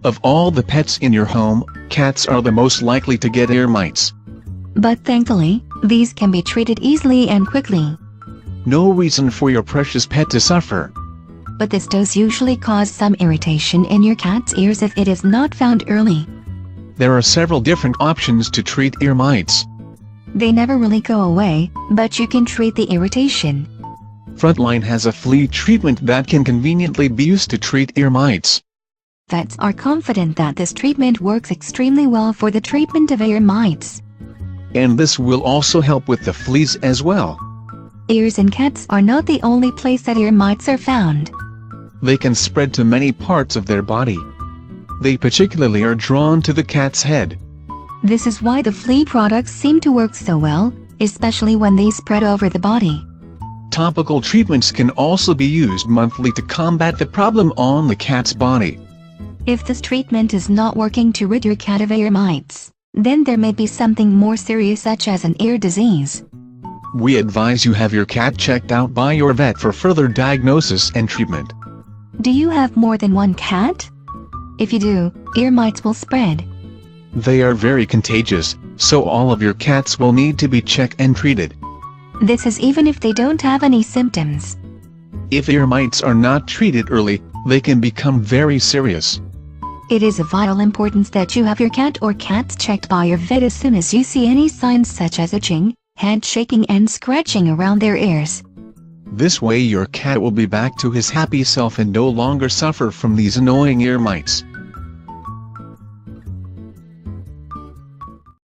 Of all the pets in your home, cats are the most likely to get ear mites. But thankfully, these can be treated easily and quickly. No reason for your precious pet to suffer. But this does usually cause some irritation in your cat's ears if it is not found early. There are several different options to treat ear mites. They never really go away, but you can treat the irritation. Frontline has a flea treatment that can conveniently be used to treat ear mites. Vets are confident that this treatment works extremely well for the treatment of ear mites. And this will also help with the fleas as well. Ears in cats are not the only place that ear mites are found. They can spread to many parts of their body. They particularly are drawn to the cat's head. This is why the flea products seem to work so well, especially when they spread over the body. Topical treatments can also be used monthly to combat the problem on the cat's body. If this treatment is not working to rid your cat of ear mites, then there may be something more serious such as an ear disease. We advise you have your cat checked out by your vet for further diagnosis and treatment. Do you have more than one cat? If you do, ear mites will spread. They are very contagious, so all of your cats will need to be checked and treated. This is even if they don't have any symptoms. If ear mites are not treated early, they can become very serious. It is of vital importance that you have your cat or cats checked by your vet as soon as you see any signs such as itching, head shaking and scratching around their ears. This way your cat will be back to his happy self and no longer suffer from these annoying ear mites.